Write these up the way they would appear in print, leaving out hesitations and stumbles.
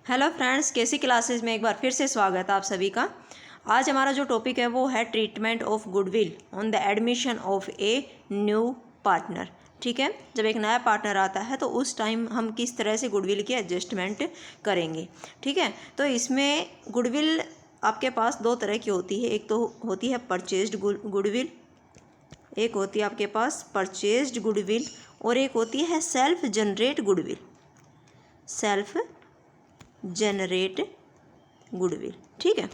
Hello friends, कैसी classes में एक बार फिर से स्वागत है आप सभी का। आज हमारा जो टॉपिक है वो है treatment of goodwill on the admission of a new partner. ठीक है, जब एक नया पार्टनर आता है तो उस टाइम हम किस तरह से गुडविल की एडजस्टमेंट करेंगे। ठीक है, तो इसमें गुडविल आपके पास दो तरह की होती है। एक तो होती है परचेज्ड गुडविल, एक होती है आपके पास परचेज्ड गुडविल, और एक होती है self generate goodwill. Self generate goodwill. ठीक है,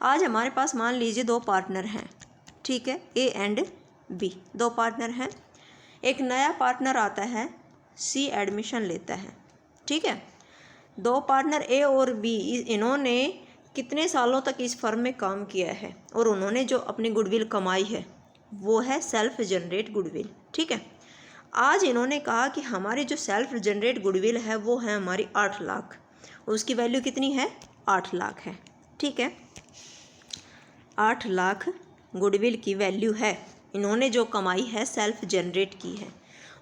आज हमारे पास मान लीजिए दो पार्टनर हैं। ठीक है, ए एंड बी, दो पार्टनर हैं। एक नया पार्टनर आता है, सी एडमिशन लेता है। ठीक है, दो पार्टनर ए और बी, इन्होंने कितने सालों तक इस फर्म में काम किया है और उन्होंने जो अपनी गुडविल कमाई है वो है सेल्फ जनरेट गुडविल। ठीक है, आज इन्होंने कहा कि हमारी जो सेल्फ जनरेट गुडविल है वो है हमारी 8 लाख। उसकी वैल्यू कितनी है? 8 लाख है। ठीक है, 8 लाख गुडविल की वैल्यू है, इन्होंने जो कमाई है सेल्फ जनरेट की है।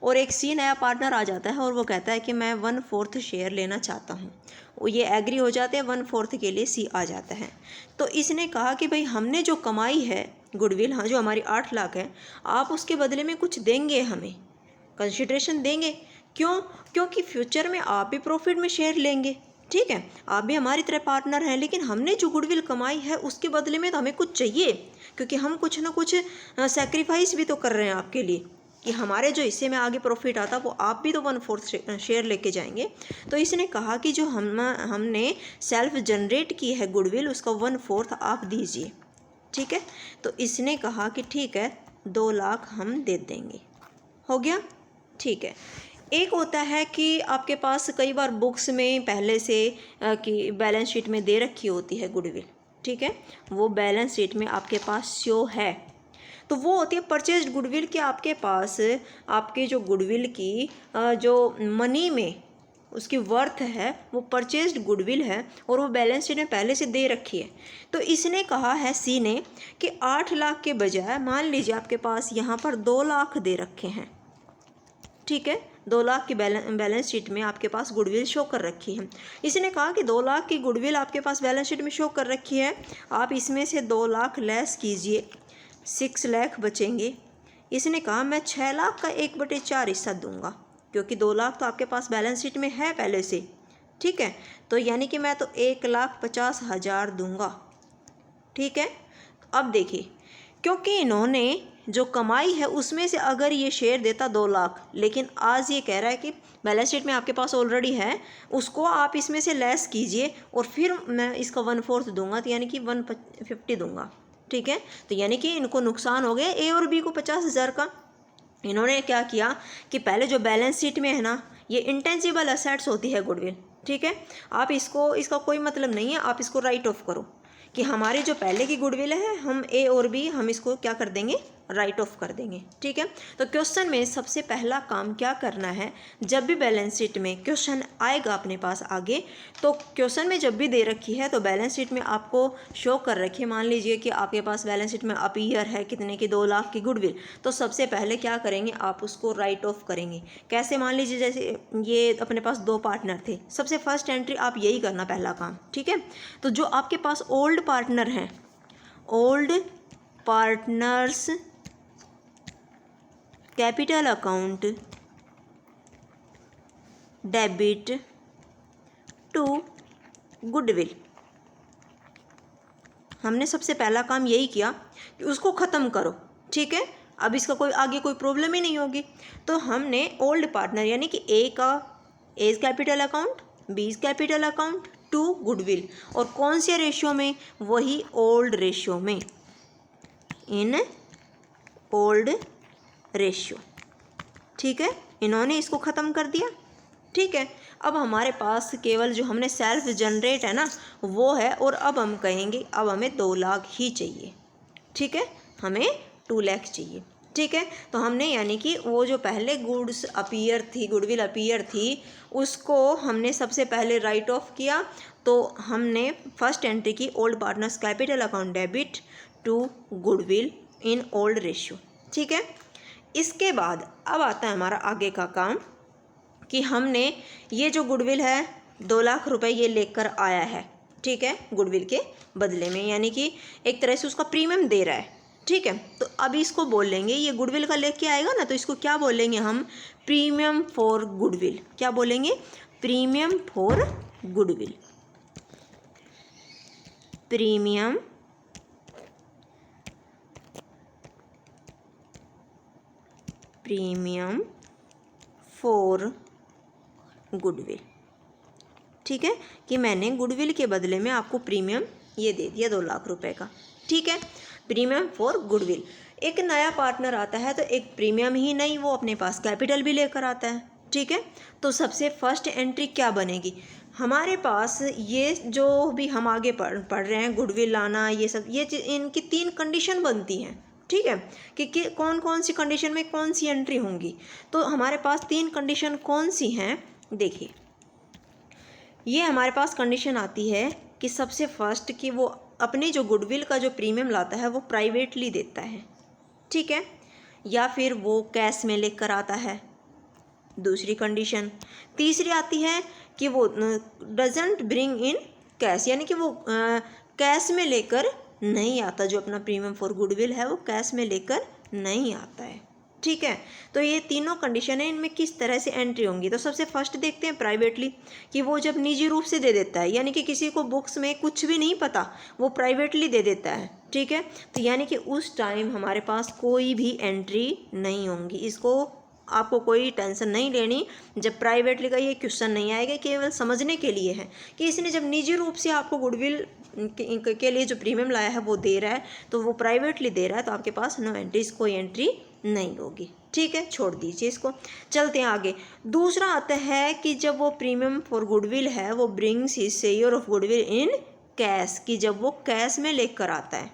और एक सी नया पार्टनर आ जाता है और वो कहता है कि मैं 1/4 शेयर लेना चाहता हूँ। वो ये एग्री हो जाते हैं, 1/4 के लिए सी आ जाता है। तो इसने कहा कि भाई हमने जो कमाई है गुडविल, हाँ, जो हमारी 8 लाख है, आप उसके बदले में कुछ देंगे, हमें कंसिडरेशन देंगे। क्यों? क्योंकि फ्यूचर में आप भी प्रॉफिट में शेयर लेंगे। ठीक है, आप भी हमारी तरह पार्टनर हैं, लेकिन हमने जो गुडविल कमाई है उसके बदले में तो हमें कुछ चाहिए, क्योंकि हम कुछ ना कुछ सेक्रीफाइस भी तो कर रहे हैं आपके लिए, कि हमारे जो हिस्से में आगे प्रॉफिट आता वो आप भी तो 1/4 शेयर लेके जाएंगे। तो इसने कहा कि जो हमने सेल्फ जनरेट की है गुडविल, उसका 1/4 आप दीजिए। ठीक है, तो इसने कहा कि ठीक है, 2 लाख हम दे देंगे। हो गया। ठीक है, एक होता है कि आपके पास कई बार बुक्स में पहले से कि बैलेंस शीट में दे रखी होती है गुडविल। ठीक है, वो बैलेंस शीट में आपके पास शो है, तो वो होती है परचेज्ड गुडविल। कि आपके पास आपके जो गुडविल की जो मनी में उसकी वर्थ है वो परचेज्ड गुडविल है और वो बैलेंस शीट में पहले से दे रखी है। तो इसने कहा है सी ने कि 8 लाख के बजाय मान लीजिए आपके पास यहाँ पर 2 लाख दे रखे हैं। ठीक है, 2 लाख की बैलेंस शीट में आपके पास गुडविल शो कर रखी है। इसने कहा कि 2 लाख की गुडविल आपके पास बैलेंस शीट में शो कर रखी है, आप इसमें से 2 लाख लेस कीजिए, 6 लाख बचेंगे। इसने कहा मैं 6 लाख का 1/4 हिस्सा दूंगा, क्योंकि 2 लाख तो आपके पास बैलेंस शीट में है पहले से। ठीक है, तो यानी कि मैं तो 1,50,000 दूंगा। ठीक है, अब देखिए, क्योंकि इन्होंने जो कमाई है उसमें से अगर ये शेयर देता 2 लाख, लेकिन आज ये कह रहा है कि बैलेंस शीट में आपके पास ऑलरेडी है, उसको आप इसमें से लेस कीजिए और फिर मैं इसका 1/4 दूंगा, तो यानी कि 150 दूंगा। ठीक है, तो यानी कि इनको नुकसान हो गया ए और बी को 50,000 का। इन्होंने क्या किया कि पहले जो बैलेंस शीट में है ना, ये इंटेंजिबल असेट्स होती है गुडविल। ठीक है, आप इसका कोई मतलब नहीं है, आप इसको राइट ऑफ करो कि हमारी जो पहले की गुडविल है, हम ए और बी हम इसको क्या कर देंगे, राइट ऑफ कर देंगे। ठीक है, तो क्वेश्चन में सबसे पहला काम क्या करना है, जब भी बैलेंस शीट में क्वेश्चन आएगा अपने पास आगे, तो क्वेश्चन में जब भी दे रखी है तो बैलेंस शीट में आपको शो कर रखी है। मान लीजिए कि आपके पास बैलेंस शीट में अपीयर है कितने की, 2 लाख की गुडविल, तो सबसे पहले क्या करेंगे, आप उसको राइट ऑफ करेंगे। कैसे? मान लीजिए जैसे ये अपने पास 2 पार्टनर थे, सबसे फर्स्ट एंट्री आप यही करना, पहला काम। ठीक है, तो जो आपके पास ओल्ड पार्टनर हैं, old partners capital account debit to goodwill, हमने सबसे पहला काम यही किया कि उसको ख़त्म करो। ठीक है, अब इसका कोई आगे कोई प्रॉब्लम ही नहीं होगी। तो हमने ओल्ड पार्टनर यानी कि ए का A's capital account, B capital account to goodwill, और कौन से रेशियो में? वही ओल्ड रेशियो में, इन ओल्ड रेशियो। ठीक है, इन्होंने इसको ख़त्म कर दिया। ठीक है, अब हमारे पास केवल जो हमने सेल्फ जनरेट है ना वो है, और अब हम कहेंगे अब हमें 2 लाख ही चाहिए। ठीक है, हमें 2 लाख चाहिए। ठीक है, तो हमने यानी कि वो जो पहले गुड्स अपीयर थी, गुडविल अपीयर थी, उसको हमने सबसे पहले राइट ऑफ किया। तो हमने फर्स्ट एंट्री की old partners capital account debit to goodwill in old ratio. ठीक है, इसके बाद अब आता है हमारा आगे का काम कि हमने ये जो गुडविल है 2,00,000 रुपए ये लेकर आया है, ठीक है, गुडविल के बदले में, यानी कि एक तरह से उसका प्रीमियम दे रहा है, ठीक है। तो अभी इसको बोल लेंगे, ये गुडविल का लेके आएगा ना, तो इसको क्या बोलेंगे हम, प्रीमियम फॉर गुडविल। क्या बोलेंगे, premium for goodwill, premium premium for goodwill, ठीक है, कि मैंने गुडविल के बदले में आपको प्रीमियम ये दे दिया 2,00,000 रुपए का, ठीक है, प्रीमियम फॉर गुडविल। एक नया पार्टनर आता है तो एक प्रीमियम ही नहीं, वो अपने पास कैपिटल भी लेकर आता है, ठीक है। तो सबसे फर्स्ट एंट्री क्या बनेगी हमारे पास, ये जो भी हम आगे पढ़ रहे हैं, गुडविल लाना, ये सब, ये इनकी 3 कंडीशन बनती हैं, ठीक है, कि कौन कौन सी कंडीशन में कौन सी एंट्री होंगी। तो हमारे पास 3 कंडीशन कौन सी हैं, देखिए, ये हमारे पास कंडीशन आती है कि सबसे फर्स्ट कि वो अपने जो गुडविल का जो प्रीमियम लाता है वो प्राइवेटली देता है, ठीक है, या फिर वो कैश में लेकर आता है, दूसरी कंडीशन। तीसरी आती है कि वो डजंट ब्रिंग इन कैश, यानी कि वो कैश में लेकर नहीं आता, जो अपना प्रीमियम फॉर गुडविल है वो कैश में लेकर नहीं आता है, ठीक है। तो ये तीनों कंडीशन है, इनमें किस तरह से एंट्री होंगी। तो सबसे फर्स्ट देखते हैं प्राइवेटली, कि वो जब निजी रूप से दे देता है, यानी कि किसी को बुक्स में कुछ भी नहीं पता, वो प्राइवेटली दे देता है, ठीक है, तो यानी कि उस टाइम हमारे पास कोई भी एंट्री नहीं होंगी। इसको आपको कोई टेंशन नहीं लेनी, जब प्राइवेटली का ये क्वेश्चन नहीं आएगा, केवल समझने के लिए है कि इसने जब निजी रूप से आपको गुडविल के लिए जो प्रीमियम लाया है वो दे रहा है, तो वो प्राइवेटली दे रहा है, तो आपके पास नो एंट्रीज, कोई एंट्री नहीं होगी, ठीक है, छोड़ दीजिए इसको। चलते हैं आगे। दूसरा आता है कि जब वो प्रीमियम फॉर गुडविल है वो brings his share of goodwill in cash, कि जब वो कैश में लेकर आता है,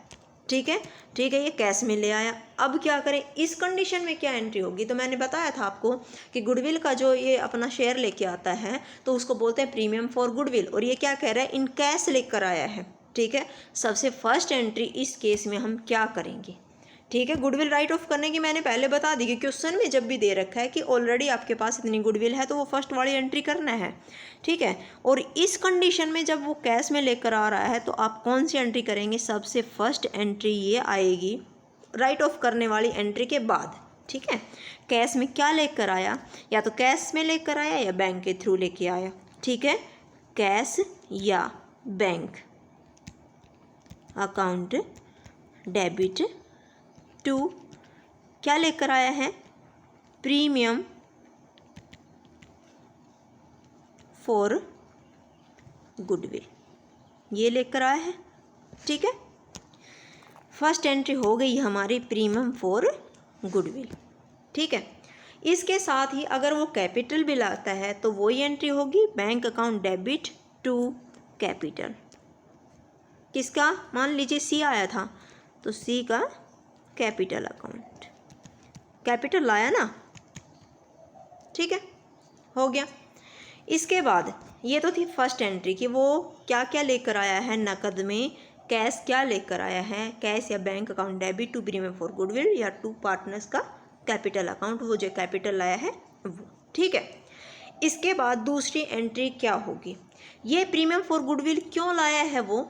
ठीक है, ठीक है, ये कैश में ले आया। अब क्या करें, इस कंडीशन में क्या एंट्री होगी, तो मैंने बताया था आपको कि गुडविल का जो ये अपना शेयर लेके आता है तो उसको बोलते हैं प्रीमियम फॉर गुडविल, और ये क्या कह रहा है, इन कैश लेकर आया है, ठीक है। सबसे फर्स्ट एंट्री इस केस में हम क्या करेंगे, ठीक है, गुडविल राइट ऑफ करने की मैंने पहले बता दी कि क्वेश्चन में जब भी दे रखा है कि ऑलरेडी आपके पास इतनी गुडविल है तो वो फर्स्ट वाली एंट्री करना है, ठीक है। और इस कंडीशन में जब वो कैश में लेकर आ रहा है तो आप कौन सी एंट्री करेंगे, सबसे फर्स्ट एंट्री ये आएगी राइट ऑफ करने वाली एंट्री के बाद, ठीक है। कैश में क्या लेकर आया, या तो कैश में लेकर आया या बैंक के थ्रू लेके आया, ठीक है, कैश या बैंक अकाउंट डेबिट टू क्या लेकर आया है, प्रीमियम फॉर गुडविल, ये लेकर आया है, ठीक है। फर्स्ट एंट्री हो गई हमारी प्रीमियम फॉर गुडविल, ठीक है। इसके साथ ही अगर वो कैपिटल भी लाता है तो वही एंट्री होगी, bank account debit to capital, किसका, मान लीजिए सी आया था तो सी का कैपिटल अकाउंट, कैपिटल लाया ना, ठीक है, हो गया। इसके बाद ये तो थी फर्स्ट एंट्री कि वो क्या क्या लेकर आया है नकद में, कैश क्या लेकर आया है, कैश या bank account debit to premium for goodwill या टू पार्टनर्स का कैपिटल अकाउंट, वो जो कैपिटल लाया है वो, ठीक है। इसके बाद दूसरी एंट्री क्या होगी, ये प्रीमियम फॉर गुडविल क्यों लाया है वो,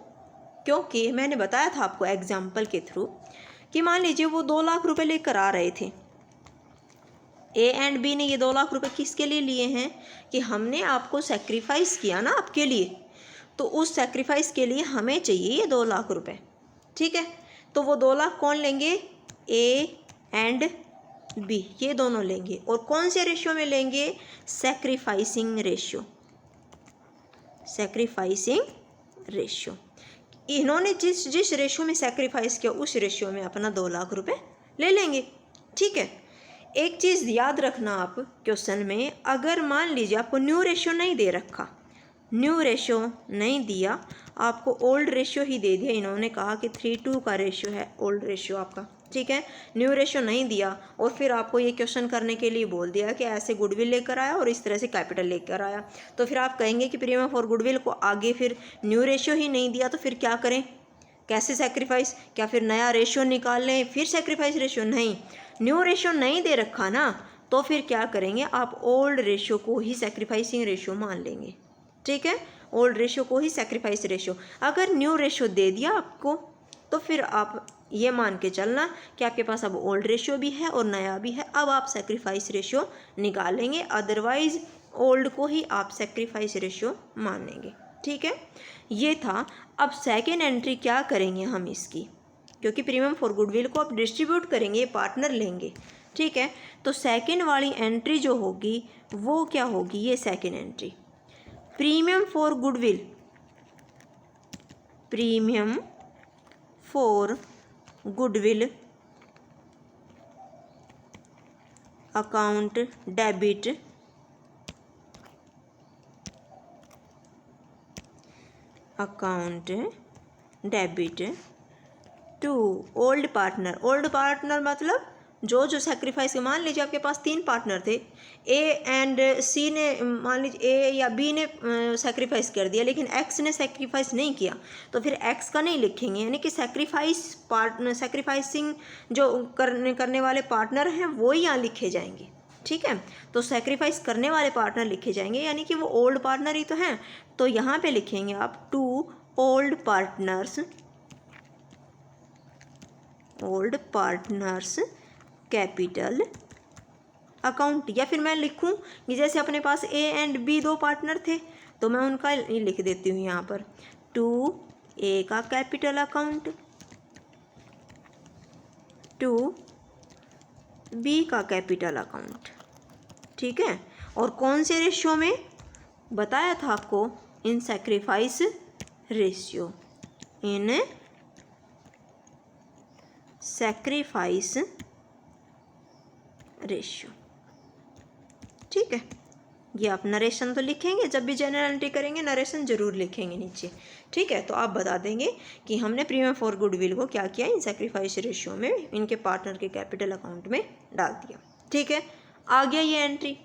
क्योंकि मैंने बताया था आपको एग्जाम्पल के थ्रू कि मान लीजिए वो 2,00,000 रुपये लेकर आ रहे थे, ए एंड बी ने ये 2,00,000 रुपये किसके लिए लिए हैं, कि हमने आपको सेक्रीफाइस किया ना आपके लिए, तो उस सेक्रीफाइस के लिए हमें चाहिए ये 2,00,000 रुपये, ठीक है। तो वो 2,00,000 कौन लेंगे, ए एंड बी, ये दोनों लेंगे, और कौन से रेशियो में लेंगे, सेक्रीफाइसिंग रेशियो, सेक्रीफाइसिंग रेशियो, इन्होंने जिस रेशियो में सेक्रीफाइस किया उस रेशियो में अपना 2,00,000 रुपये ले लेंगे, ठीक है। एक चीज़ याद रखना आप क्वेश्चन में, अगर मान लीजिए आपको न्यू रेशियो नहीं दे रखा, न्यू रेशियो नहीं दिया, आपको ओल्ड रेशियो ही दे दिया, इन्होंने कहा कि 3:2 का रेशियो है ओल्ड रेशियो आपका, ठीक है, न्यू रेशियो नहीं दिया, और फिर आपको ये क्वेश्चन करने के लिए बोल दिया कि ऐसे गुडविल लेकर आया और इस तरह से कैपिटल लेकर आया, तो फिर आप कहेंगे कि प्रीमियम फॉर गुडविल को आगे फिर न्यू रेशियो ही नहीं दिया, तो फिर क्या करें, कैसे सेक्रीफाइस, क्या फिर नया रेशियो निकाल लें फिर सेक्रीफाइस रेशियो, नहीं, न्यू रेशियो नहीं दे रखा ना, तो फिर क्या करेंगे, आप ओल्ड रेशियो को ही सेक्रीफाइसिंग रेशियो मान लेंगे, ठीक है, ओल्ड रेशो को ही सेक्रीफाइस रेशो। अगर न्यू रेशो दे दिया आपको तो फिर आप ये मान के चलना कि आपके पास अब ओल्ड रेशो भी है और नया भी है, अब आप सेक्रीफाइस रेशो निकालेंगे, अदरवाइज ओल्ड को ही आप सेक्रीफाइस रेशो मानेंगे। ठीक है, ये था। अब सेकेंड एंट्री क्या करेंगे हम इसकी, क्योंकि प्रीमियम फॉर गुडविल को आप डिस्ट्रीब्यूट करेंगे, पार्टनर लेंगे। ठीक है, तो सेकेंड वाली एंट्री जो होगी वो क्या होगी, ये second entry, premium for goodwill, premium for goodwill account debit account debit to old partner. Old partner मतलब जो सेक्रीफाइस, मान लीजिए आपके पास 3 पार्टनर थे, ए एंड सी ने, मान लीजिए ए या बी ने सेक्रीफाइस कर दिया लेकिन एक्स ने सेक्रीफाइस नहीं किया, तो फिर एक्स का नहीं लिखेंगे, यानी कि सेक्रीफाइसिंग जो करने वाले पार्टनर हैं वो यहाँ लिखे जाएंगे। ठीक है, तो सेक्रीफाइस करने वाले पार्टनर लिखे जाएंगे, यानी कि वो ओल्ड पार्टनर ही तो हैं, तो यहाँ पे लिखेंगे आप 2 ओल्ड पार्टनर्स कैपिटल अकाउंट। या फिर मैं लिखूं कि जैसे अपने पास ए एंड बी 2 पार्टनर थे, तो मैं उनका लिख देती हूँ यहाँ पर 2A का कैपिटल अकाउंट, 2B का कैपिटल अकाउंट। ठीक है, और कौन से रेशियो में बताया था आपको, इन सेक्रीफाइस रेशियो, इन सेक्रीफाइस रेशियो। ठीक है, ये आप नरेशन तो लिखेंगे, जब भी जनरल एंट्री करेंगे नरेशन जरूर लिखेंगे नीचे। ठीक है, तो आप बता देंगे कि हमने प्रीमियम फॉर गुडविल को क्या किया, इन सेक्रीफाइस रेशियो में इनके पार्टनर के कैपिटल अकाउंट में डाल दिया। ठीक है, आ गया ये entry,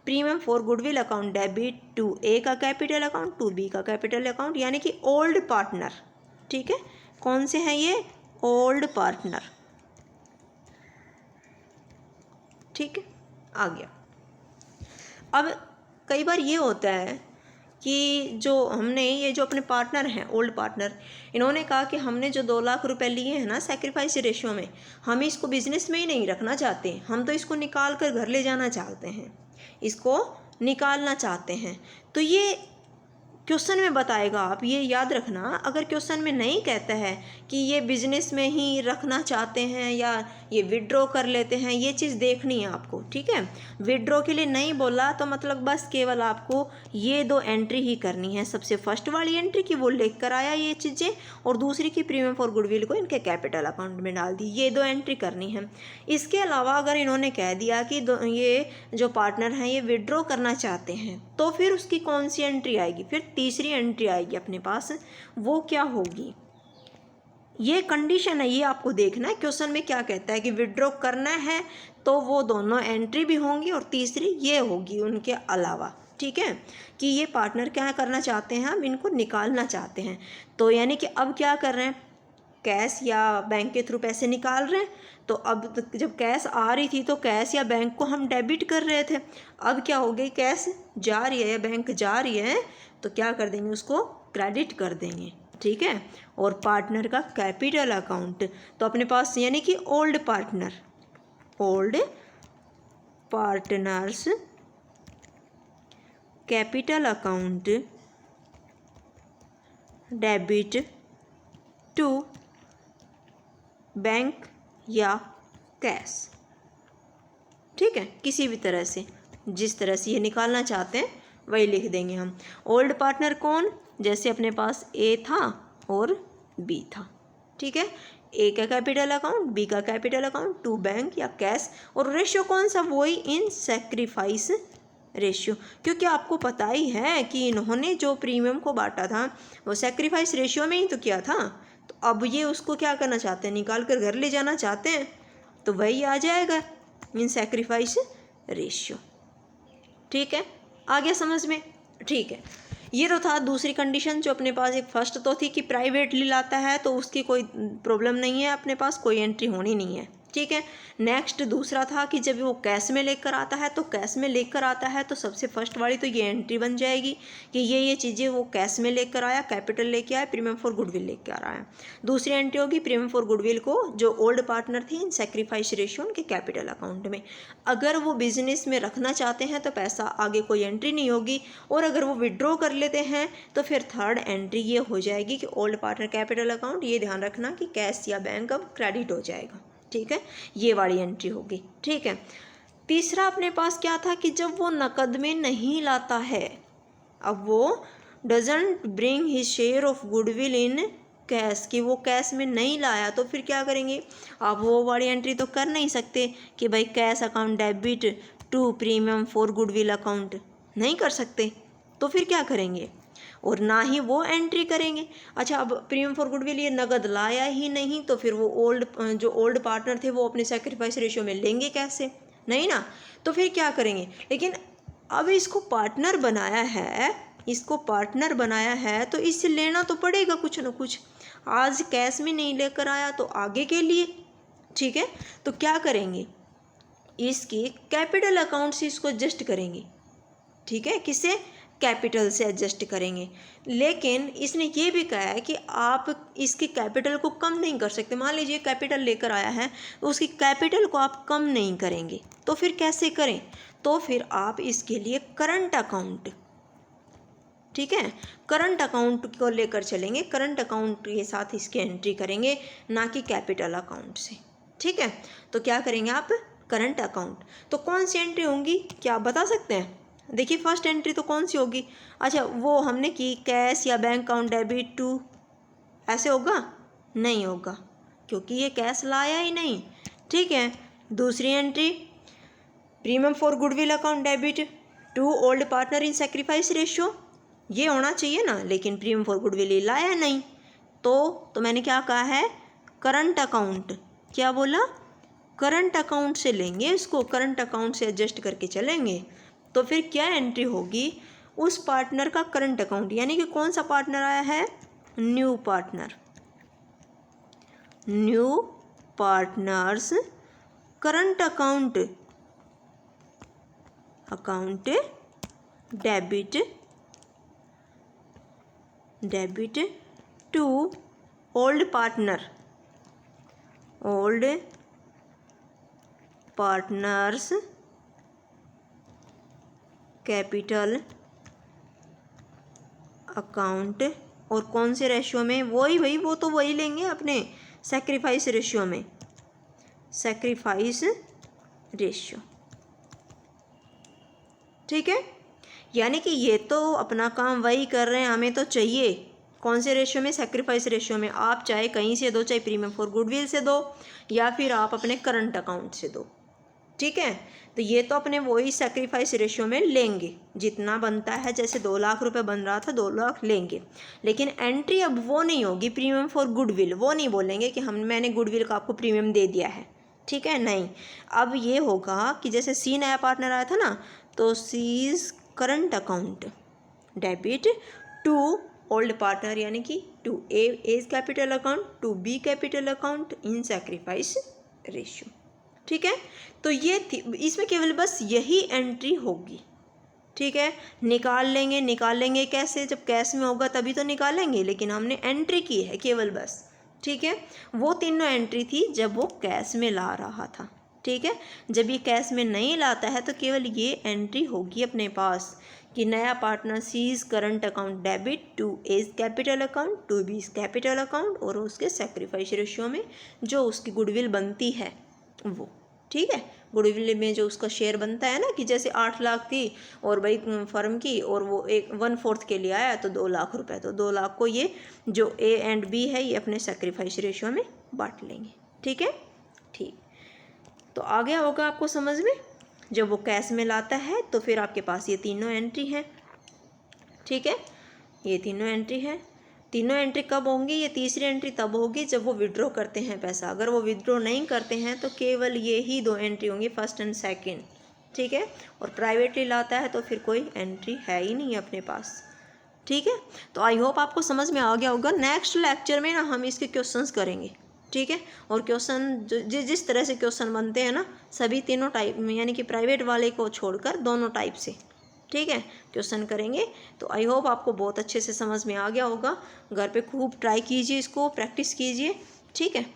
premium for goodwill account debit to A का कैपिटल अकाउंट, टू बी का कैपिटल अकाउंट, यानी कि ओल्ड पार्टनर। ठीक है, कौन से हैं ये, ओल्ड पार्टनर। ठीक है, आ गया। अब कई बार ये होता है कि जो हमने ये जो अपने पार्टनर हैं, ओल्ड पार्टनर, इन्होंने कहा कि हमने जो 2 लाख रुपए लिए हैं ना सेक्रीफाइस रेशियो में, हम इसको बिजनेस में ही नहीं रखना चाहते, हम तो इसको निकाल कर घर ले जाना चाहते हैं, इसको निकालना चाहते हैं। तो ये क्वेश्चन में बताएगा, आप ये याद रखना। अगर क्वेश्चन में नहीं कहता है कि ये बिजनेस में ही रखना चाहते हैं या ये विड्रॉ कर लेते हैं, ये चीज़ देखनी है आपको। ठीक है, विड्रॉ के लिए नहीं बोला तो मतलब बस केवल आपको ये 2 एंट्री ही करनी है। सबसे फर्स्ट वाली एंट्री की वो लेकर कर आया ये चीज़ें, और दूसरी की प्रीमियम फॉर गुडविल को इनके कैपिटल अकाउंट में डाल दी, ये 2 एंट्री करनी है। इसके अलावा अगर इन्होंने कह दिया कि ये जो पार्टनर हैं ये विड्रॉ करना चाहते हैं, तो फिर उसकी कौन सी एंट्री आएगी, फिर तीसरी एंट्री आएगी अपने पास, वो क्या होगी, ये कंडीशन है, ये आपको देखना है क्वेश्चन में क्या कहता है कि विड्रॉ करना है तो वो दोनों एंट्री भी होंगी और तीसरी ये होगी उनके अलावा। ठीक है, कि ये पार्टनर क्या करना चाहते हैं, हम इनको निकालना चाहते हैं, तो यानी कि अब क्या कर रहे हैं, कैश या बैंक के थ्रू पैसे निकाल रहे हैं। तो अब जब कैश आ रही थी तो कैश या बैंक को हम डेबिट कर रहे थे, अब क्या हो गई, कैश जा रही है या बैंक जा रही है, तो क्या कर देंगे, उसको क्रेडिट कर देंगे। ठीक है, और पार्टनर का कैपिटल अकाउंट, तो अपने पास यानी कि old partners capital account debit to bank या कैश। ठीक है, किसी भी तरह से, जिस तरह से ये निकालना चाहते हैं वही लिख देंगे हम। ओल्ड पार्टनर कौन, जैसे अपने पास ए था और बी था। ठीक है, ए का कैपिटल अकाउंट, बी का कैपिटल अकाउंट, टू बैंक या कैश, और रेशियो कौन सा, वही इन सेक्रीफाइस रेशियो, क्योंकि आपको पता ही है कि इन्होंने जो प्रीमियम को बांटा था वो सेक्रीफाइस रेशियो में ही तो किया था। तो अब ये उसको क्या करना चाहते हैं, निकाल कर घर ले जाना चाहते हैं, तो वही आ जाएगा इन सेक्रीफाइस रेशियो। ठीक है, आ गया समझ में। ठीक है, ये तो था दूसरी कंडीशन जो अपने पास। एक फर्स्ट तो थी कि प्राइवेटली लाता है तो उसकी कोई प्रॉब्लम नहीं है, अपने पास कोई एंट्री होनी नहीं है। ठीक है। नेक्स्ट दूसरा था कि जब वो कैश में लेकर आता है, तो कैश में लेकर आता है तो सबसे फर्स्ट वाली तो ये एंट्री बन जाएगी कि ये चीज़ें वो कैश में लेकर आया, कैपिटल लेके आया, प्रीमियम फॉर गुडविल लेकर आ रहा है। दूसरी एंट्री होगी प्रीमियम फॉर गुडविल को जो ओल्ड पार्टनर थे इन सेक्रीफाइस रेशियो उनके कैपिटल अकाउंट में, अगर वो बिजनेस में रखना चाहते हैं तो पैसा आगे कोई एंट्री नहीं होगी, और अगर वो विड्रॉ कर लेते हैं तो फिर थर्ड एंट्री ये हो जाएगी कि ओल्ड पार्टनर कैपिटल अकाउंट, ये ध्यान रखना कि कैश या बैंक अब क्रेडिट हो जाएगा। ठीक है, ये वाली एंट्री होगी। ठीक है। तीसरा अपने पास क्या था कि जब वो नकद में नहीं लाता है, अब वो doesn't bring his share of goodwill in cash, कि वो कैश में नहीं लाया, तो फिर क्या करेंगे, आप वो वाली एंट्री तो कर नहीं सकते कि भाई cash account debit to premium for goodwill account, नहीं कर सकते, तो फिर क्या करेंगे, और ना ही वो एंट्री करेंगे। अच्छा, अब प्रीमियम फॉर गुडविल ये नगद लाया ही नहीं, तो फिर वो ओल्ड पार्टनर थे वो अपने सैक्रिफाइस रेशियो में लेंगे कैसे, नहीं ना, तो फिर क्या करेंगे। लेकिन अब इसको पार्टनर बनाया है तो इससे लेना तो पड़ेगा कुछ ना कुछ, आज कैश में नहीं लेकर आया तो आगे के लिए। ठीक है, तो क्या करेंगे, इसकी कैपिटल अकाउंट से इसको एडजस्ट करेंगे। ठीक है, किसे, कैपिटल से एडजस्ट करेंगे। लेकिन इसने ये भी कहा है कि आप इसकी कैपिटल को कम नहीं कर सकते। मान लीजिए कैपिटल लेकर आया है तो उसकी कैपिटल को आप कम नहीं करेंगे, तो फिर कैसे करें, तो फिर आप इसके लिए करंट अकाउंट, ठीक है, करंट अकाउंट को लेकर चलेंगे, करंट अकाउंट के साथ इसकी एंट्री करेंगे, ना कि कैपिटल अकाउंट से। ठीक है, तो क्या करेंगे आप, करंट अकाउंट। तो कौन सी एंट्री होंगी, क्या आप बता सकते हैं। देखिए फर्स्ट एंट्री तो कौन सी होगी, अच्छा वो हमने की कैश या बैंक अकाउंट डेबिट टू, ऐसे होगा, नहीं होगा क्योंकि ये कैश लाया ही नहीं। ठीक है, दूसरी entry premium for goodwill account debit to old partner in sacrifice ratio, ये होना चाहिए ना, लेकिन प्रीमियम फॉर गुडविल लाया नहीं, तो मैंने क्या कहा है, करंट अकाउंट, क्या बोला, करंट अकाउंट से लेंगे इसको, करंट अकाउंट से एडजस्ट करके चलेंगे। तो फिर क्या एंट्री होगी, उस पार्टनर का करंट अकाउंट, यानी कि कौन सा पार्टनर आया है, new partner, new partners current account debit to old partners capital account, और कौन से रेशियो में, वो तो वही लेंगे अपने सैक्रिफाइस रेशियो में, सैक्रिफाइस रेशियो। ठीक है, यानी कि ये तो अपना काम वही कर रहे हैं, हमें तो चाहिए कौन से रेशियो में, सैक्रिफाइस रेशियो में। आप चाहे कहीं से दो, चाहे प्रीमियम फॉर गुडविल से दो या फिर आप अपने करंट अकाउंट से दो। ठीक है, तो ये तो अपने वही सैक्रिफाइस रेशियो में लेंगे, जितना बनता है, जैसे 2 लाख रुपए बन रहा था 2 लाख लेंगे। लेकिन एंट्री अब वो नहीं होगी प्रीमियम फॉर गुडविल, वो नहीं बोलेंगे कि मैंने गुडविल का आपको प्रीमियम दे दिया है। ठीक है, नहीं, अब ये होगा कि जैसे सी नया पार्टनर आया था ना, तो C's current account debit to old partner, यानी कि to A capital account to B capital account in sacrifice ratio. ठीक है, तो ये इसमें केवल बस यही एंट्री होगी। ठीक है, निकाल लेंगे कैसे, जब कैश में होगा तभी तो निकालेंगे, लेकिन हमने एंट्री की है केवल बस। ठीक है, वो तीनों एंट्री थी जब वो कैश में ला रहा था। ठीक है, जब ये कैश में नहीं लाता है तो केवल ये एंट्री होगी अपने पास कि नया partner C's current account debit to A's capital account to B capital account, और उसके सैक्रिफाइस रेशियो में जो उसकी गुडविल बनती है वो। ठीक है, गुडविल में जो उसका शेयर बनता है ना, कि जैसे 8 लाख थी और भाई फर्म की, और वो 1/4 के लिए आया तो 2 लाख रुपए, तो 2 लाख को ये जो ए एंड बी है ये अपने सैक्रिफाइस रेशियो में बांट लेंगे। ठीक है, ठीक, तो आ गया होगा आपको समझ में। जब वो कैश में लाता है तो फिर आपके पास ये तीनों एंट्री हैं। ठीक है, ये तीनों एंट्री है। तीनों एंट्री कब होंगी, ये तीसरी एंट्री तब होगी जब वो विड्रॉ करते हैं पैसा। अगर वो विड्रॉ नहीं करते हैं तो केवल ये ही 2 एंट्री होंगी, फर्स्ट एंड सेकंड। ठीक है, और प्राइवेटली लाता है तो फिर कोई एंट्री है ही नहीं अपने पास। ठीक है, तो आई होप आपको समझ में आ गया होगा। नेक्स्ट लेक्चर में ना हम इसके क्वेश्चंस करेंगे। ठीक है। और क्वेश्चन जिस तरह से क्वेश्चन बनते हैं ना, सभी तीनों टाइप में, यानी कि प्राइवेट वाले को छोड़कर दोनों टाइप से, ठीक है, क्वेश्चन करेंगे। तो आई होप आपको बहुत अच्छे से समझ में आ गया होगा। घर पे खूब ट्राई कीजिए, इसको प्रैक्टिस कीजिए, ठीक है।